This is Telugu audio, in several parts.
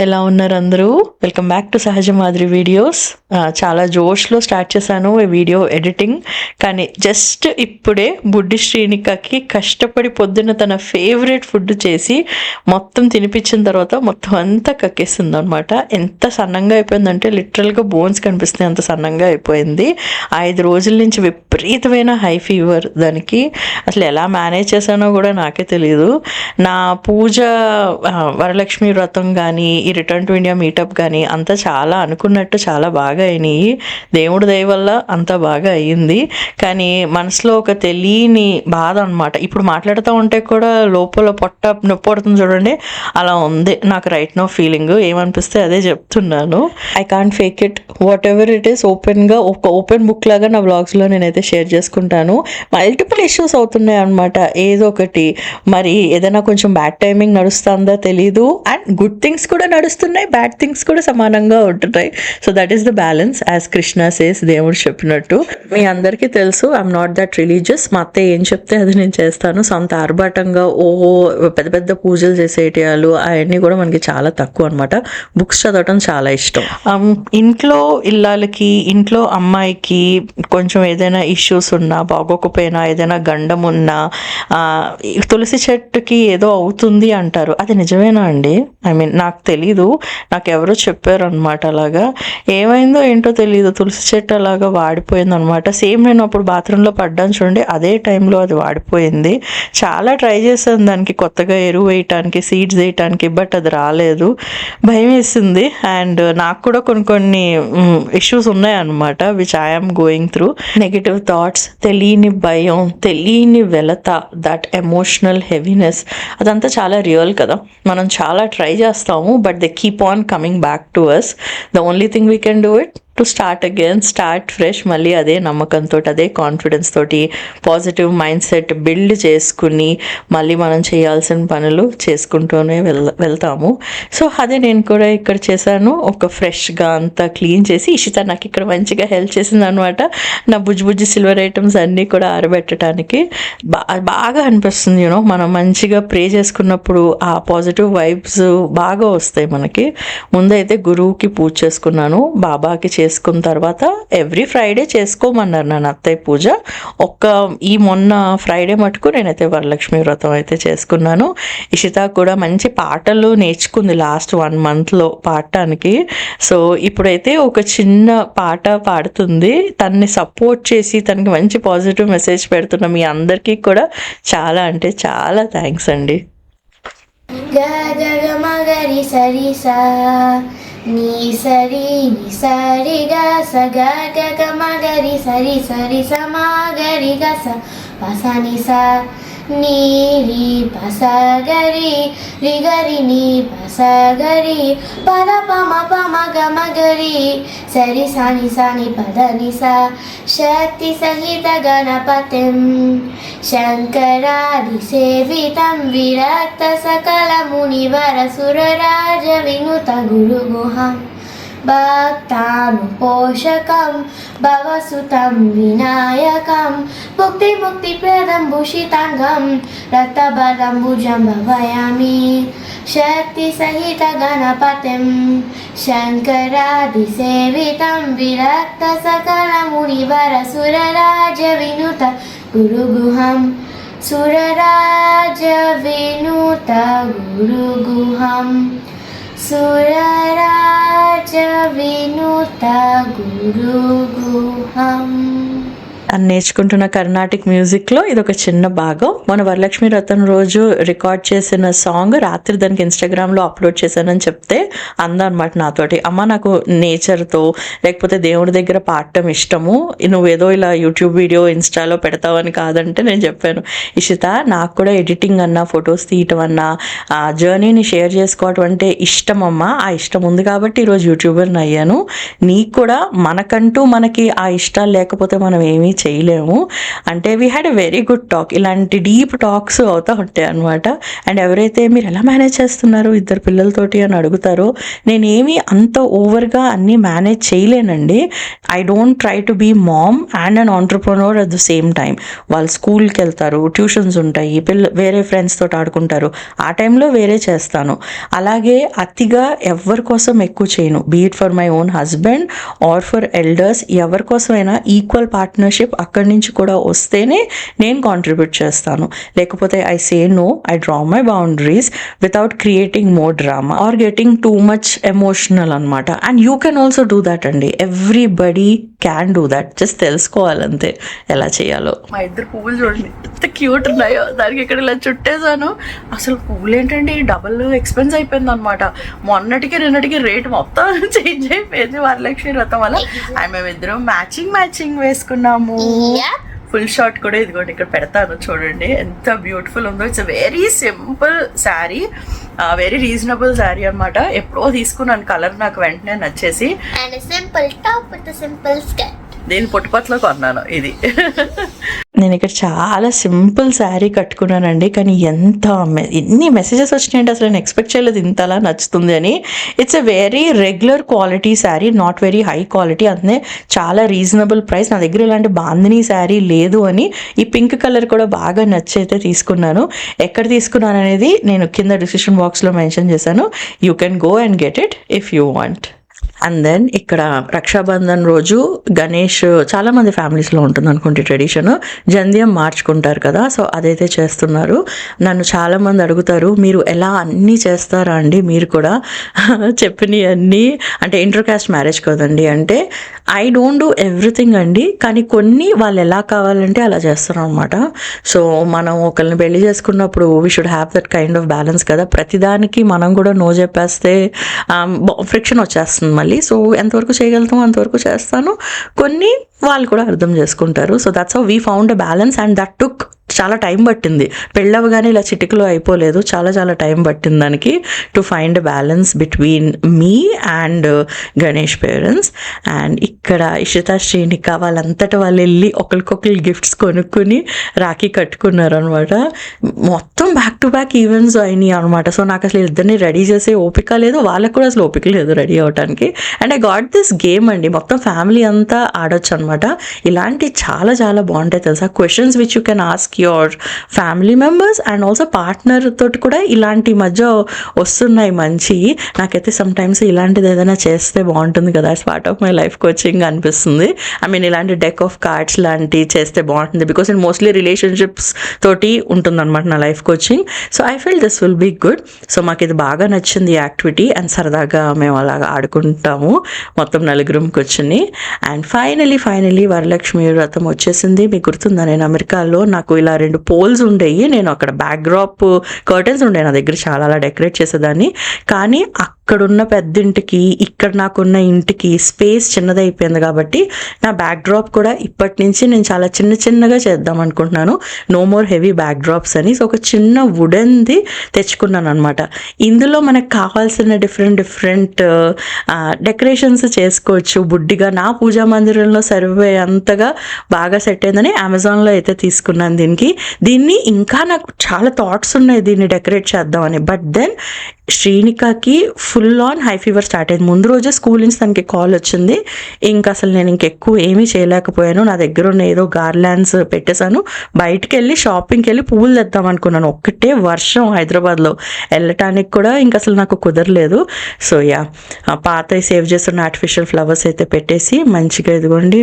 ఎలా ఉన్నారు అందరూ? వెల్కమ్ బ్యాక్ టు సహజ మాదిరి వీడియోస్. చాలా జోష్లో స్టార్ట్ చేశాను ఈ వీడియో ఎడిటింగ్, కానీ జస్ట్ ఇప్పుడే బుడ్డి శ్రీనికకి కష్టపడి పొద్దున్న తన ఫేవరెట్ ఫుడ్ చేసి మొత్తం తినిపించిన తర్వాత మొత్తం అంతా కక్కేస్తుంది అనమాట. ఎంత సన్నంగా అయిపోయిందంటే లిటరల్గా బోన్స్ కనిపిస్తున్నాయి, అంత సన్నంగా అయిపోయింది. 5 రోజుల నుంచి విపరీతమైన హై ఫీవర్ దానికి. అసలు ఎలా మేనేజ్ చేశానో కూడా నాకే తెలియదు. నా పూజ, వరలక్ష్మి వ్రతం కానీ, ఈ రిటర్న్ టు ఇండియా మీటప్ కానీ అంతా చాలా అనుకున్నట్టు చాలా బాగా అయినాయి. దేవుడి దయ వల్ల అంతా బాగా అయ్యింది. కానీ మనసులో ఒక తెలియని బాధ అనమాట. ఇప్పుడు మాట్లాడుతూ ఉంటే కూడా లోపల పొట్ట నొప్పి పడుతుంది చూడండి, అలా ఉంది నాకు రైట్ నో ఫీలింగ్. ఏమనిపిస్తే అదే చెప్తున్నాను. I can't fake it. What ever it is ఓపెన్గా ఒక ఓపెన్ బుక్ లాగా నా వ్లాగ్స్లో నేనైతే షేర్ చేసుకుంటాను. మల్టిపుల్ ఇష్యూస్ అవుతున్నాయి అనమాట, ఏదో ఒకటి. మరి ఏదైనా కొంచెం బ్యాడ్ టైమింగ్ నడుస్తుందా తెలీదు, అండ్ గుడ్ థింగ్స్ కూడా నడుస్తున్నాయి, బ్యాడ్ థింగ్స్ కూడా సమానంగా ఉంటున్నాయి. So that is the balance, as Krishna says, దేవుడు చెప్పినట్టు. మీ అందరికీ తెలుసు ఐఎమ్ నాట్ దట్ రిలీజియస్. మా అత్తయ్య ఏం చెప్తే అది నేను చేస్తాను. సొంత ఆర్భాటంగా పెద్ద పెద్ద పూజలు చేసేటియాలు అవన్నీ కూడా మనకి చాలా తక్కువ అనమాట. బుక్స్ చదవటం చాలా ఇష్టం. ఇంట్లో ఇల్లాలకి, ఇంట్లో అమ్మాయికి కొంచెం ఏదైనా ఇష్యూస్ ఉన్నా, బాగోకపోయినా, ఏదైనా గండం ఉన్నా, తులసి చెట్టుకి ఏదో అవుతుంది అంటారు. అది నిజమేనా అండి? ఐ మీన్ నాకు తెలీదు, నాకు ఎవరో చెప్పారు అనమాట. అలాగా ఏమైందో ఏంటో తెలియదు, తులసి చెట్టు అలాగా వాడిపోయింది అనమాట. సేమ్ నేను అప్పుడు బాత్రూంలో పడ్డాను చూడండి, అదే టైంలో అది వాడిపోయింది. చాలా ట్రై చేశాను దానికి కొత్తగా ఎరువు వేయటానికి, సీడ్స్ వేయటానికి, బట్ అది రాలేదు. భయం వేసింది. అండ్ నాకు కూడా కొన్ని ఇష్యూస్ ఉన్నాయన్నమాట, which I'm going through. Negative thoughts, తెలియని భయం, తెలియని వెలత, దట్ ఎమోషనల్ హెవీనెస్, అదంతా చాలా రియల్ కదా. మనం చాలా ట్రై చేస్తాము, but they keep on coming back to us. The only thing we can do it to start again, start fresh. మళ్ళీ అదే నమ్మకంతో, అదే కాన్ఫిడెన్స్ తోటి, పాజిటివ్ మైండ్ సెట్ బిల్డ్ చేసుకుని మళ్ళీ మనం చేయాల్సిన పనులు చేసుకుంటూనే వెళ్తాము. సో అదే నేను కూడా ఇక్కడ చేశాను. ఒక ఫ్రెష్గా అంతా క్లీన్ చేసి, ఇషిత నాకు ఇక్కడ మంచిగా హెల్ప్ చేసింది అనమాట. నా బుజ్జి సిల్వర్ ఐటమ్స్ అన్నీ కూడా ఆరబెట్టడానికి బాగా అనిపిస్తుంది. యూనో, మనం మంచిగా ప్రే చేసుకున్నప్పుడు ఆ పాజిటివ్ వైబ్స్ బాగా వస్తాయి మనకి. ముందైతే గురువుకి పూజ చేసుకున్నాను, బాబాకి చేసుకున్న తర్వాత ఎవ్రీ ఫ్రైడే చేసుకోమన్నారు నన్ను అత్తయ్య పూజ. ఈ మొన్న ఫ్రైడే మటుకు నేనైతే వరలక్ష్మి వ్రతం అయితే చేసుకున్నాను. ఇషిత కూడా మంచి పాటలు నేర్చుకుంది లాస్ట్ 1 monthలో పాడటానికి. సో ఇప్పుడైతే ఒక చిన్న పాట పాడుతుంది. తనని సపోర్ట్ చేసి తనకి మంచి పాజిటివ్ మెసేజ్ పెడుతున్న మీ అందరికీ కూడా చాలా అంటే చాలా థ్యాంక్స్ అండి. గగమగరి సరిసా నీ సరి ని సరి గ స గ గగమగరి సరి సరి సమాగరి గ స పసని స నీ రి పస గరి రి గరి ని పస గరి పద పమ పమ గమ గరి సరి సాని సాని పద ని స శక్తి సహిత గణపతిం శంకరాది సేవితం విరక్త సకల మునివర సురరాజ వినుత గురు గుహం భక్తానుపోషకం భవసుతం వినాయకం ముక్తిప్రదం భూషితాంగం రక్తబలం భుజం భవయామి శక్తి సహిత గణపతిం శంకరాది సేవితం విరక్త సకల మునివర సురరాజ వినుత గురుగుహం సురరాజ వినుత గురుగుహం సురరాజ వినుత గురుగుహం. నేర్చుకుంటున్న కర్ణాటిక్ మ్యూజిక్లో ఇదొక చిన్న భాగం. మన వరలక్ష్మి వ్రతం రోజు రికార్డ్ చేసిన సాంగ్ రాత్రి దానికి ఇన్స్టాగ్రామ్లో అప్లోడ్ చేశానని చెప్తే అందనమాట నాతోటి, అమ్మ నాకు నేచర్తో లేకపోతే దేవుడి దగ్గర పాడటం ఇష్టము, నువ్వేదో ఇలా యూట్యూబ్ వీడియో ఇన్స్టాలో పెడతావని కాదంటే నేను చెప్పాను, ఇషిత నాకు కూడా ఎడిటింగ్ అన్నా, ఫొటోస్ తీయటం అన్నా, ఆ జర్నీని షేర్ చేసుకోవటం అంటే ఇష్టం అమ్మ. ఆ ఇష్టం ఉంది కాబట్టి ఈరోజు యూట్యూబర్ని అయ్యాను. నీకు కూడా మనకంటూ మనకి ఆ ఇష్టాలు లేకపోతే మనం ఏమీ చేయలేము. అంటే we had a very good talk. ఇలాంటి డీప్ టాక్స్ అవుతూ ఉంటాయి అనమాట. అండ్ ఎవరైతే మీరు ఎలా మేనేజ్ చేస్తున్నారు ఇద్దరు పిల్లలతోటి అని అడుగుతారో, నేనేమి అంత ఓవర్గా అన్నీ మేనేజ్ చేయలేనండి. I don't try to be mom and an entrepreneur at the same time. వాళ్ళు స్కూల్కి వెళ్తారు, ట్యూషన్స్ ఉంటాయి, వేరే ఫ్రెండ్స్ తోటి ఆడుకుంటారు, ఆ టైంలో వేరే చేస్తాను. అలాగే అతిగా ఎవరి కోసం ఎక్కువ చేయను, but for my own husband or for elders. ఎవరి కోసమైనా ఈక్వల్ పార్ట్నర్షిప్ అక్కడి నుంచి కూడా వస్తేనే నేను కాంట్రిబ్యూట్ చేస్తాను. లేకపోతే I say no, I draw my boundaries without creating more drama or getting too much emotional అనమాట. And you can also do that అండి. Everybody can do that. Just తెలుసుకోవాలంతే ఎలా చేయాలో. మా ఇద్దరు పువ్వులు చూడండి ఎంత క్యూట్ ఉన్నాయో. దానికి ఇక్కడ ఇలా చుట్టేసాను. అసలు పువ్వులు ఏంటండి డబుల్ ఎక్స్పెన్స్ అయిపోయింది అనమాట. మొన్నటికి నిన్నటికి రేట్ మొత్తం చేంజ్ అయిపోయింది వరలక్ష్మి వ్రతం వల్ల. మేమిద్దరం మ్యాచింగ్ వేసుకున్నాము. ఫుల్ షార్ట్ కూడా ఇదిగోండి ఇక్కడ పెడతాను చూడండి ఎంత బ్యూటిఫుల్ ఉందో. It's very simple sari, very reasonable sari అనమాట. ఎప్పుడో తీసుకున్నాను, కలర్ నాకు వెంటనే నచ్చేసి. And simple top with simple skirt. నేను పుట్టుపట్లో కొన్నాను ఇది. నేను ఇక్కడ చాలా సింపుల్ శారీ కట్టుకున్నానండి, కానీ ఎన్ని మెసేజెస్ వచ్చినాయంటే అసలు నేను ఎక్స్పెక్ట్ చేయలేదు ఇంతలా నచ్చుతుంది అని. It's a very regular quality sari, not very high quality, అందుకే చాలా రీజనబుల్ ప్రైస్. నా దగ్గర ఇలాంటి బాందినీ శారీ లేదు అని ఈ పింక్ కలర్ కూడా బాగా నచ్చి అయితే తీసుకున్నాను. ఎక్కడ తీసుకున్నాను అనేది నేను కింద డిస్క్రిప్షన్ బాక్స్లో మెన్షన్ చేశాను. You can go and get it if you want. And then ఇక్కడ రక్షాబంధన్ రోజు గణేష్ చాలామంది ఫ్యామిలీస్లో ఉంటుంది అనుకుంటే ట్రెడిషన్, జంధ్యం మార్చుకుంటారు కదా. సో అదైతే చేస్తున్నారు. నన్ను చాలామంది అడుగుతారు, మీరు ఎలా అన్నీ చేస్తారా అండి మీరు కూడా? చెప్పినవి అన్నీ అంటే ఇంటర్ కాస్ట్ మ్యారేజ్ కదండి, అంటే ఐ డోంట్ డూ ఎవ్రీథింగ్ అండి, కానీ కొన్ని వాళ్ళు ఎలా కావాలంటే అలా చేస్తారు అనమాట. సో మనం ఒకరిని పెళ్లి చేసుకున్నప్పుడు we should have that kind of balance కదా. ప్రతిదానికి మనం కూడా నో చెప్పేస్తే ఫ్రిక్షన్ వచ్చేస్తుంది మళ్ళీ. సో ఎంతవరకు చేయగలుగుతామో అంతవరకు చేస్తాను, కొన్ని వాళ్ళు కూడా అర్థం చేసుకుంటారు. So that's how we found a balance. And that took చాలా టైం పట్టింది. పెళ్ళవగానే ఇలా చిటికలో అయిపోలేదు, చాలా టైం పట్టింది దానికి to find a balance between me and Ganesh parents. And ఇక్కడ ఇషిత, శ్రీనిక వాళ్ళంతటా వాళ్ళు వెళ్ళి ఒకరికొకరు గిఫ్ట్స్ కొనుక్కుని రాఖీ కట్టుకున్నారు అనమాట. మొత్తం బ్యాక్ టు బ్యాక్ ఈవెంట్స్ అయినాయి అనమాట. సో నాకు అసలు ఇద్దరిని రెడీ చేసే ఓపిక లేదు, వాళ్ళకు కూడా అసలు ఓపిక లేదు రెడీ అవ్వడానికి. And I got this game అండి, మొత్తం ఫ్యామిలీ అంతా ఆడొచ్చు అనమాట. ఇలాంటి చాలా బాగుంటాయి తెలుసా. Questions which you can ask your family members and also partner తోటి కూడా ఇలాంటి మధ్య వస్తున్నాయి మంచి. నాకైతే సమ్ టైమ్స్ ఇలాంటిది ఏదైనా చేస్తే బాగుంటుంది కదా, as part of my life coaching అనిపిస్తుంది. ఐ మీన్ ఇలాంటి డెక్ ఆఫ్ కార్డ్స్ లాంటివి చేస్తే బాగుంటుంది, బికాస్ నేను మోస్ట్లీ రిలేషన్షిప్స్ తోటి ఉంటుందన్నమాట నా life coaching. So I feel this will be good. So మాకు ఇది బాగా నచ్చింది ఈ యాక్టివిటీ. అండ్ సరదాగా మేము అలాగా ఆడుకుంటాము మొత్తం నలుగురం కూర్చుని. అండ్ ఫైనలీ వరలక్ష్మి వ్రతం వచ్చేసింది. మీకు గుర్తుందా, నేను అమెరికాలో నాకు ఇలా 2 పోల్స్ ఉండేవి. నేను అక్కడ బ్యాక్ డ్రాప్ కర్టన్స్ ఉండే నా దగ్గర, చాలా అలా డెకరేట్ చేసేదాన్ని. కానీ అక్కడున్న పెద్దింటికి ఇక్కడ నాకున్న ఇంటికి స్పేస్ చిన్నదైపోయింది కాబట్టి నా బ్యాక్ డ్రాప్ కూడా ఇప్పటి నుంచి నేను చాలా చిన్నగా చేద్దాం అనుకుంటున్నాను. No more heavy backdrops అని. సో ఒక చిన్న వుడెన్ది తెచ్చుకున్నాను అనమాట. ఇందులో మనకు కావాల్సిన డిఫరెంట్ డెకరేషన్స్ చేసుకోవచ్చు బుడ్డిగా. నా పూజా మందిరంలో సరిపోయేంతగా బాగా సెట్ అయిందని అమెజాన్లో అయితే తీసుకున్నాను దీన్ని ఇంకా నాకు చాలా థాట్స్ ఉన్నాయి దీన్ని డెకరేట్ చేద్దామని. బట్ దెన్ శ్రీనికకి full on high fever start అయింది. ముందు రోజే స్కూల్ నుంచి తనకి కాల్ వచ్చింది. ఇంకా అసలు నేను ఇంకెక్కువ ఏమీ చేయలేకపోయాను. నా దగ్గర ఉన్న ఏదో గార్లాండ్స్ పెట్టేశాను. బయటికి వెళ్ళి షాపింగ్కి వెళ్ళి పువ్వులు తెద్దాం అనుకున్నాను. ఒక్కటే వర్షం హైదరాబాద్లో, వెళ్ళటానికి కూడా ఇంకా అసలు నాకు కుదరలేదు. సో యా, పాత సేవ్ చేస్తున్న ఆర్టిఫిషియల్ ఫ్లవర్స్ అయితే పెట్టేసి మంచిగా ఇదిగోండి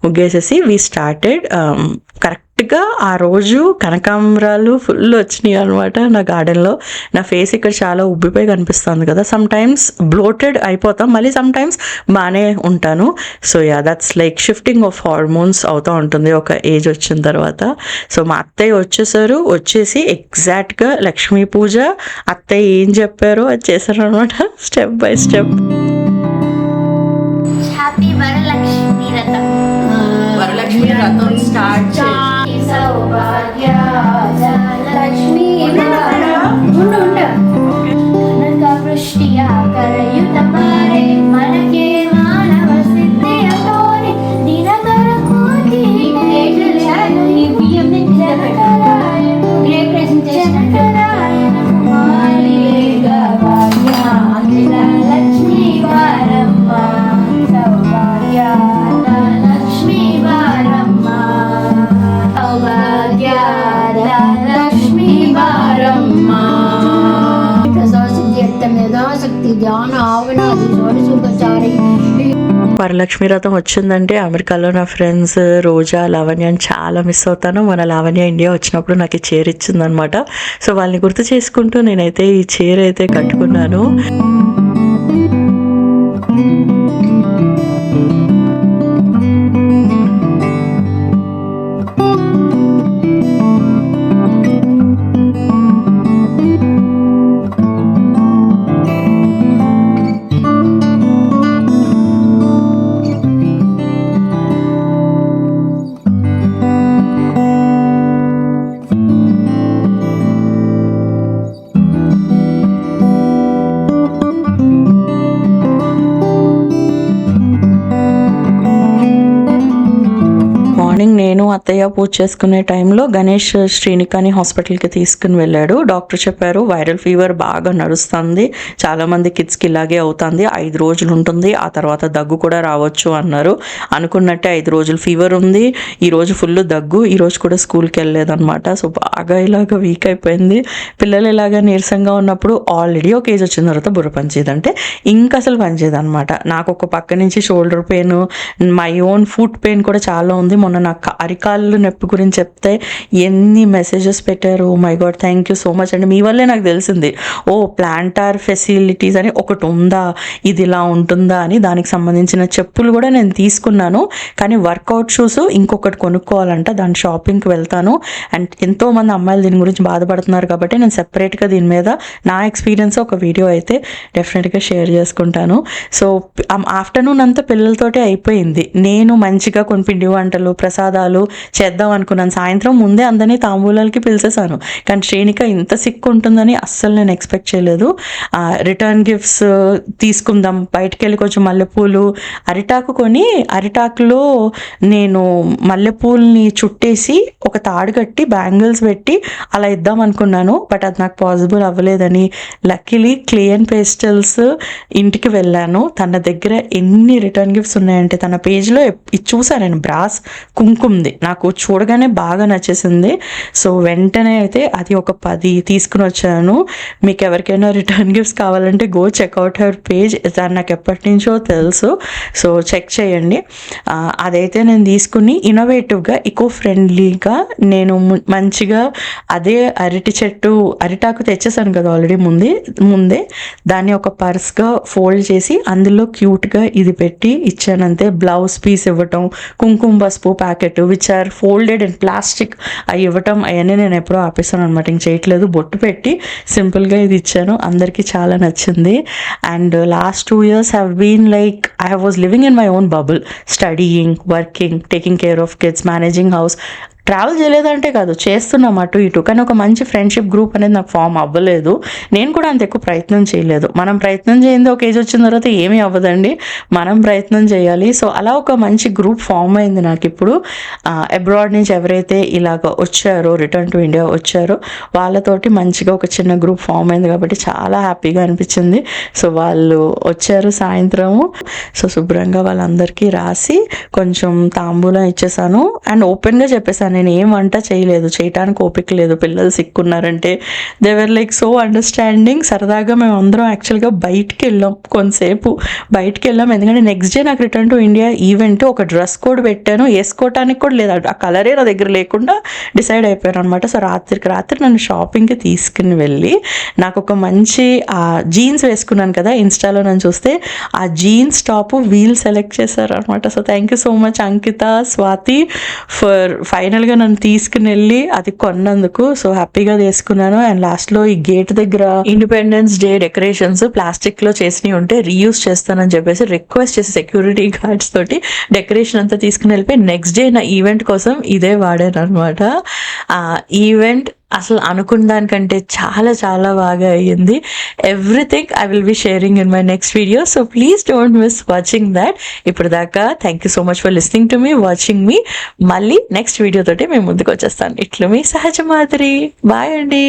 ముగ్గేసేసి వీ స్టార్టెడ్. కరెక్ట్గా ఆ రోజు కనకాంబరాలు ఫుల్ వచ్చినాయి అనమాట నా గార్డెన్లో. నా ఫేస్ ఇక్కడ చాలా ఉబ్బిపోయి కనిపిస్తుంది కదా. సమ్ టైమ్స్ బ్లోటెడ్ అయిపోతాం, మళ్ళీ సమ్ టైమ్స్ బాగానే ఉంటాను. So yeah, that's like shifting of hormones అవుతూ ఉంటుంది ఒక ఏజ్ వచ్చిన తర్వాత. సో మా అత్తయ్య వచ్చేసి ఎగ్జాక్ట్గా లక్ష్మీ పూజ అత్తయ్య ఏం చెప్పారో అది చేశారు అనమాట, step by step. Happy Varalakshmi వ్రతం. వరలక్ష్మి వ్రతం స్టార్ట్ సౌభాగ్య లక్ష్మీ కనక వృష్టి ఆకరయుత మారే మనకే మానవ సిద్ధి అతోని దినకర కోటి ध्यान आवना षोडश उपचारे వరలక్ష్మి వ్రతం వచ్చిందంటే అమెరికాలో నా ఫ్రెండ్స్ రోజా లావణ్యని చాలా మిస్ అవుతాను. మన లావణ్య ఇండియా వచ్చినప్పుడు నాకు ఈ చీర ఇచ్చిందనమాట. సో వాళ్ళని గుర్తు చేసుకుంటూ నేనైతే ఈ చీర అయితే కట్టుకున్నాను. నేను అత్తయ్య పూజ చేసుకునే టైంలో గణేష్ శ్రీనికాని హాస్పిటల్కి తీసుకుని వెళ్ళాడు. డాక్టర్ చెప్పారు వైరల్ ఫీవర్ బాగా నడుస్తుంది, చాలామంది కిడ్స్కి ఇలాగే అవుతుంది, 5 రోజులు ఉంటుంది, ఆ తర్వాత దగ్గు కూడా రావచ్చు అన్నారు. అనుకున్నట్టే 5 రోజులు ఫీవర్ ఉంది, ఈరోజు ఫుల్ దగ్గు, ఈరోజు కూడా స్కూల్కి వెళ్ళలేదన్నమాట. సో బాగా ఇలాగ వీక్ అయిపోయింది. పిల్లలు ఇలాగ నీరసంగా ఉన్నప్పుడు ఆల్రెడీ ఒక ఏజ్ వచ్చిన తర్వాత బుర్ర పనిచేయదంటే ఇంకా అసలు పనిచేయదన్నమాట. నాకు ఒక పక్క నుంచి shoulder pain, my own foot pain కూడా చాలా ఉంది. మొన్న నాకు అరికాళ్ళు నొప్పి గురించి చెప్తే ఎన్ని మెసేజెస్ పెట్టారు. My God, thank you so much అండి. మీ వల్లే నాకు తెలిసింది ఓ ప్లాంటార్ ఫెసిలిటీస్ అని ఒకటి ఉందా, ఇది ఇలా ఉంటుందా అని. దానికి సంబంధించిన చెప్పులు కూడా నేను తీసుకున్నాను, కానీ వర్కౌట్ షూస్ ఇంకొకటి కొనుక్కోవాలంట, దాని షాపింగ్కి వెళ్తాను. అండ్ ఎంతోమంది అమ్మాయిలు దీని గురించి బాధపడుతున్నారు కాబట్టి నేను సెపరేట్గా దీని మీద నా ఎక్స్పీరియన్స్ ఒక వీడియో అయితే డెఫినెట్గా షేర్ చేసుకుంటాను. సో ఆఫ్టర్నూన్ అంతా పిల్లలతోటే అయిపోయింది. నేను మంచిగా కొన్ని పిండి వంటలు ప్రసాదాలు చేద్దాం అనుకున్నాను. సాయంత్రం ముందే అందరినీ తాంబూలాలకి పిలిచేశాను, కానీ శ్రేణిక ఇంత సిక్ ఉంటుందని అస్సలు నేను ఎక్స్పెక్ట్ చేయలేదు. రిటర్న్ గిఫ్ట్స్ తీసుకుందాం, బయటకు వెళ్ళి కొంచెం మల్లెపూలు, అరిటాకు కొని అరిటాకులో నేను మల్లెపూలని చుట్టేసి ఒక తాడు కట్టి బ్యాంగిల్స్ పెట్టి అలా ఇద్దాం అనుకున్నాను. బట్ అది నాకు పాసిబుల్ అవ్వలేదని లక్కీలీ క్లే అండ్ పేస్టల్స్ ఇంటికి వెళ్ళాను. తన దగ్గర ఎన్ని రిటర్న్ గిఫ్ట్స్ ఉన్నాయంటే తన పేజ్లో ఇది చూసాను నేను, బ్రాస్ కుంకుమది నాకు చూడగానే బాగా నచ్చేసింది. సో వెంటనే అయితే అది ఒక 10 తీసుకుని వచ్చాను. మీకు ఎవరికైనా రిటర్న్ గిఫ్ట్స్ కావాలంటే గో చెక్అవుట్ హర్ పేజ్, దాన్ని నాకు ఎప్పటి నుంచో తెలుసు, సో చెక్ చేయండి. అదైతే నేను తీసుకుని ఇన్నోవేటివ్గా ఈకో ఫ్రెండ్లీగా నేను మంచిగా అదే అరిటాకు తెచ్చేసాను కదా ఆల్రెడీ ముందే దాన్ని ఒక పర్స్గా ఫోల్డ్ చేసి అందులో క్యూట్గా ఇది పెట్టి ఇచ్చానంతే. బ్లౌజ్ పీస్ ఇవ్వటం, కుంకుమ పసుపు packet which are folded and plastic అవి ఇవ్వటం అవన్నీ నేను ఎప్పుడో ఆపేసాను అనమాట, ఇంక చేయట్లేదు. బొట్టు పెట్టి సింపుల్గా ఇది ఇచ్చాను, అందరికీ చాలా నచ్చింది. And last 2 years have been like I was living in my own bubble, studying, working, taking care of kids, managing house. Travel చేయలేదంటే కాదు, చేస్తున్నాం అటు ఇటు, కానీ ఒక మంచి ఫ్రెండ్షిప్ గ్రూప్ అనేది నాకు ఫామ్ అవ్వలేదు. నేను కూడా అంత ఎక్కువ ప్రయత్నం చేయలేదు. మనం ప్రయత్నం చేయింది ఒక ఏజ్ వచ్చిన తర్వాత ఏమీ అవ్వదండి, మనం ప్రయత్నం చేయాలి. సో అలా ఒక మంచి గ్రూప్ ఫామ్ అయింది నాకు ఇప్పుడు. అబ్రాడ్ నుంచి ఎవరైతే ఇలాగ వచ్చారో, రిటర్న్ టు ఇండియా వచ్చారో వాళ్ళతోటి మంచిగా ఒక చిన్న గ్రూప్ ఫామ్ అయింది కాబట్టి చాలా హ్యాపీగా అనిపించింది. సో వాళ్ళు వచ్చారు సాయంత్రము, సో శుభ్రంగా వాళ్ళందరికీ రాసి కొంచెం తాంబూలం ఇచ్చేసాను. అండ్ ఓపెన్గా చెప్పేసాను, నేను ఏం వంట చేయలేదు, చేయటానికి ఓపిక లేదు, పిల్లలు సిక్కున్నారంటే. They were like so understanding. సరదాగా మేము అందరం యాక్చువల్గా బయటికి వెళ్ళాం, కొంతసేపు బయటికి వెళ్ళాం. ఎందుకంటే నెక్స్ట్ డే నాకు రిటర్న్ టు ఇండియా ఈవెంట్, ఒక డ్రెస్ కోడ్ పెట్టాను, వేసుకోవటానికి కూడా లేదు, ఆ కలరే నా దగ్గర లేకుండా డిసైడ్ అయిపోయాను అనమాట. సో రాత్రి నన్ను షాపింగ్కి తీసుకుని వెళ్ళి నాకు ఒక మంచి జీన్స్ వేసుకున్నాను కదా ఇన్స్టాలో నన్ను చూస్తే, ఆ జీన్స్ టాప్ వీల్ సెలెక్ట్ చేశారు అనమాట. So thank you so much Ankita, Swathi for ఫైనల్గా నన్ను తీసుకుని వెళ్ళి అది కొన్నందుకు. సో హ్యాపీగా తీసుకున్నాను. అండ్ లాస్ట్లో ఈ గేట్ దగ్గర ఇండిపెండెన్స్ డే డెకరేషన్స్ ప్లాస్టిక్లో చేసినవి ఉంటే రీయూజ్ చేస్తానని చెప్పేసి రిక్వెస్ట్ చేసి సెక్యూరిటీ గార్డ్స్ తోటి డెకరేషన్ అంతా తీసుకుని వెళ్ళిపోయి నెక్స్ట్ డే నా ఈవెంట్ కోసం ఇదే వాడాను అనమాట. ఈవెంట్ అసలు అనుకున్న దానికంటే చాలా చాలా బాగా అయ్యింది. Everything I will be sharing in my next video, so please don't miss watching that. ఇప్పుడు దాకా thank you so much for listening to me, watching me. మళ్ళీ నెక్స్ట్ వీడియో తోటి మేము ముందుకు వచ్చేస్తాను. ఇట్లు మీ సహజ మాదిరి. బాయ్ అండి.